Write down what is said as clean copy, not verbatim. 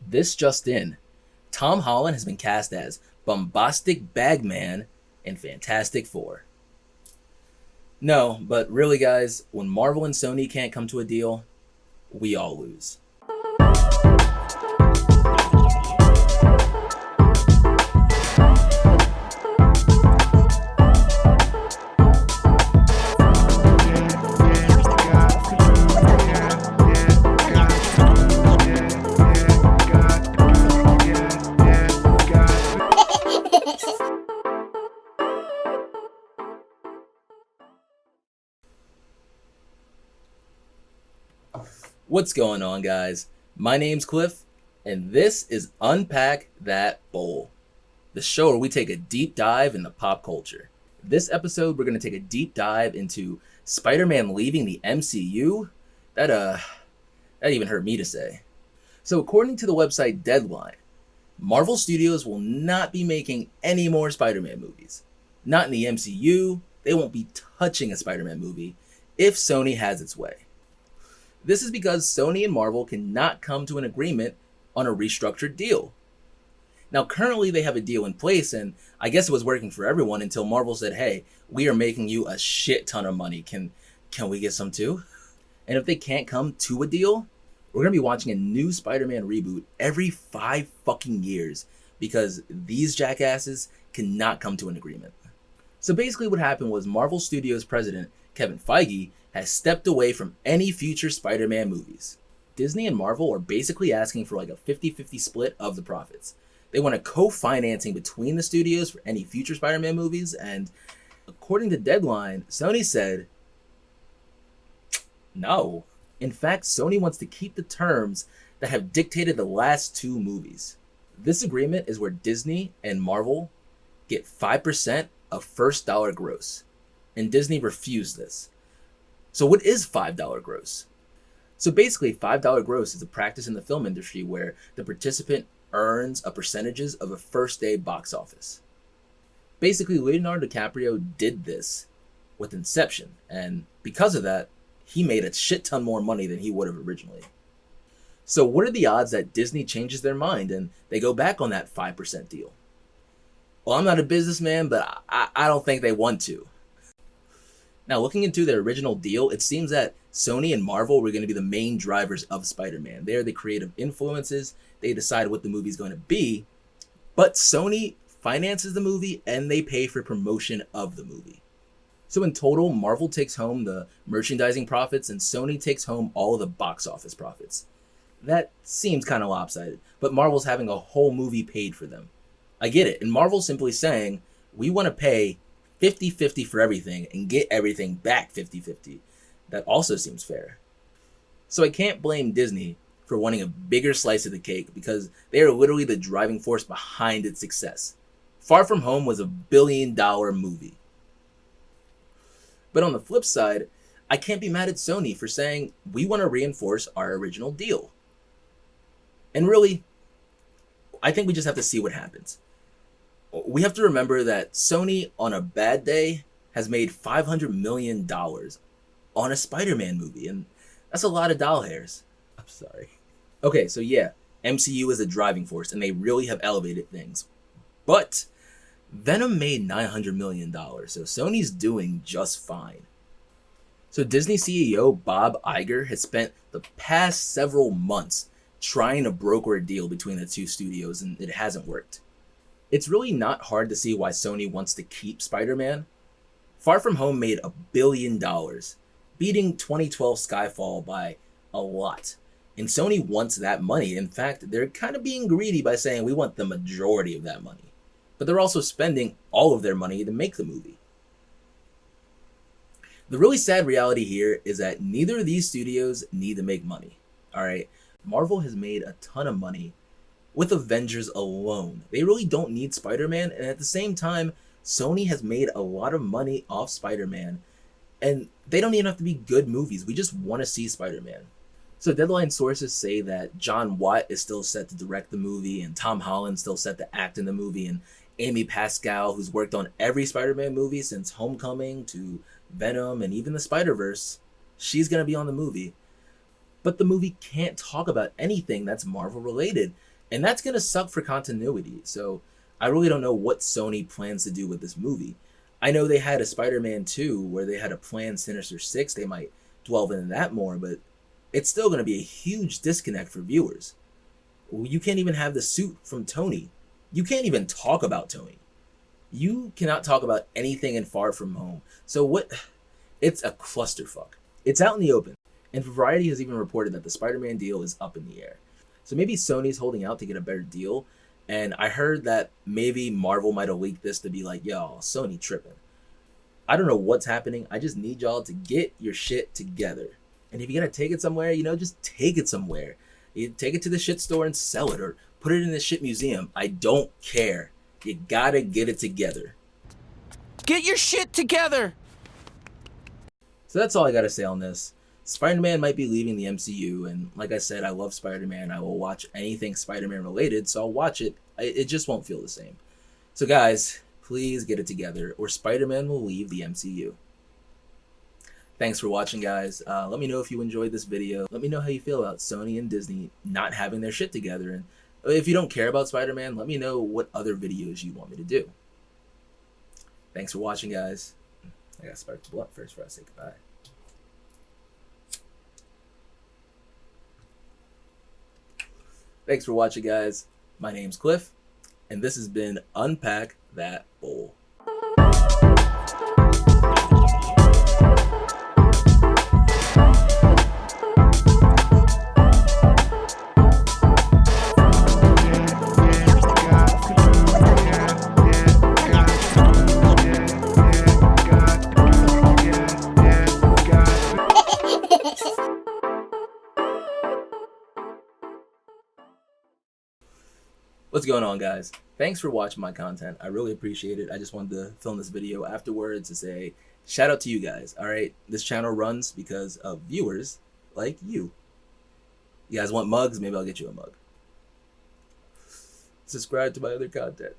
This just in, Tom Holland has been cast as Bombastic Bagman in Fantastic Four. No, but really, guys, when Marvel and Sony can't come to a deal, we all lose. What's going on, guys? My name's Cliff, and this is Unpack That Bowl, the show where we take a deep dive into pop culture. This episode, we're going to take a deep dive into Spider-Man leaving the MCU. That even hurt me to say. So according to the website Deadline, Marvel Studios will not be making any more Spider-Man movies. Not in the MCU, they won't be touching a Spider-Man movie if Sony has its way. This is because Sony and Marvel cannot come to an agreement on a restructured deal. Now, currently they have a deal in place, and I guess it was working for everyone until Marvel said, hey, we are making you a shit ton of money. Can we get some too? And if they can't come to a deal, we're going to be watching a new Spider-Man reboot every 5 fucking years because these jackasses cannot come to an agreement. So basically what happened was Marvel Studios president Kevin Feige has stepped away from any future Spider-Man movies. Disney and Marvel are basically asking for like a 50-50 split of the profits. They want a co-financing between the studios for any future Spider-Man movies, and according to Deadline, Sony said, no. In fact, Sony wants to keep the terms that have dictated the last 2 movies. This agreement is where Disney and Marvel get 5% of first dollar gross, and Disney refused this. So what is $5 gross? So basically, $5 gross is a practice in the film industry where the participant earns a percentages of a first day box office. Basically, Leonardo DiCaprio did this with Inception, and because of that, he made a shit ton more money than he would have originally. So what are the odds that Disney changes their mind and they go back on that 5% deal? Well, I'm not a businessman, but I don't think they want to. Now, looking into their original deal, it seems that Sony and Marvel were going to be the main drivers of Spider-Man. They're the creative influences. They decide what the movie's going to be. But Sony finances the movie and they pay for promotion of the movie. So in total, Marvel takes home the merchandising profits and Sony takes home all of the box office profits. That seems kind of lopsided, but Marvel's having a whole movie paid for them. I get it, and Marvel's simply saying, we want to pay 50-50 for everything and get everything back 50-50. That also seems fair. So I can't blame Disney for wanting a bigger slice of the cake because they are literally the driving force behind its success. Far From Home was $1 billion movie. But on the flip side, I can't be mad at Sony for saying we want to reinforce our original deal. And really, I think we just have to see what happens. We have to remember that Sony, on a bad day, has made $500 million on a Spider-Man movie, and that's a lot of doll hairs. I'm sorry. Okay, so yeah, MCU is a driving force, and they really have elevated things. But Venom made $900 million, so Sony's doing just fine. So Disney CEO Bob Iger has spent the past several months trying to broker a deal between the two studios, and it hasn't worked. It's really not hard to see why Sony wants to keep Spider-Man. Far From Home made $1 billion, beating 2012 Skyfall by a lot. And Sony wants that money. In fact, they're kind of being greedy by saying we want the majority of that money. But they're also spending all of their money to make the movie. The really sad reality here is that neither of these studios need to make money. Alright, Marvel has made a ton of money with Avengers alone. They really don't need Spider-Man, and at the same time, Sony has made a lot of money off Spider-Man, and they don't even have to be good movies. We just want to see Spider-Man. So Deadline sources say that John Watt is still set to direct the movie, and Tom Holland still set to act in the movie, and Amy Pascal, who's worked on every Spider-Man movie since Homecoming to Venom and even the Spider-Verse, she's going to be on the movie. But the movie can't talk about anything that's Marvel related And that's going to suck for continuity. So I really don't know what Sony plans to do with this movie. I know they had a Spider-Man 2 where they had a planned Sinister Six. They might delve into that more, but it's still going to be a huge disconnect for viewers. You can't even have the suit from Tony. You can't even talk about Tony. You cannot talk about anything in Far From Home. So what? It's a clusterfuck. It's out in the open. And Variety has even reported that the Spider-Man deal is up in the air. So maybe Sony's holding out to get a better deal. And I heard that maybe Marvel might have leaked this to be like, yo, Sony tripping. I don't know what's happening. I just need y'all to get your shit together. And if you're going to take it somewhere, just take it somewhere. You take it to the shit store and sell it, or put it in the shit museum. I don't care. You gotta get it together. Get your shit together! So that's all I gotta say on this. Spider-Man might be leaving the MCU, and like I said, I love Spider-Man. I will watch anything Spider-Man related, so I'll watch it. It just won't feel the same. So guys, please get it together, or Spider-Man will leave the MCU. Thanks for watching, guys. Let me know if you enjoyed this video. Let me know how you feel about Sony and Disney not having their shit together. And if you don't care about Spider-Man, let me know what other videos you want me to do. Thanks for watching, guys. I gotta spark the blunt first before I say goodbye. Thanks for watching, guys. My name's Cliff, and this has been Unpack That Bowl. What's going on, guys? Thanks for watching my content. I really appreciate it. I just wanted to film this video afterwards to say shout out to you guys. All right, this channel runs because of viewers like you. You guys want mugs? Maybe I'll get you a mug. Subscribe to my other content.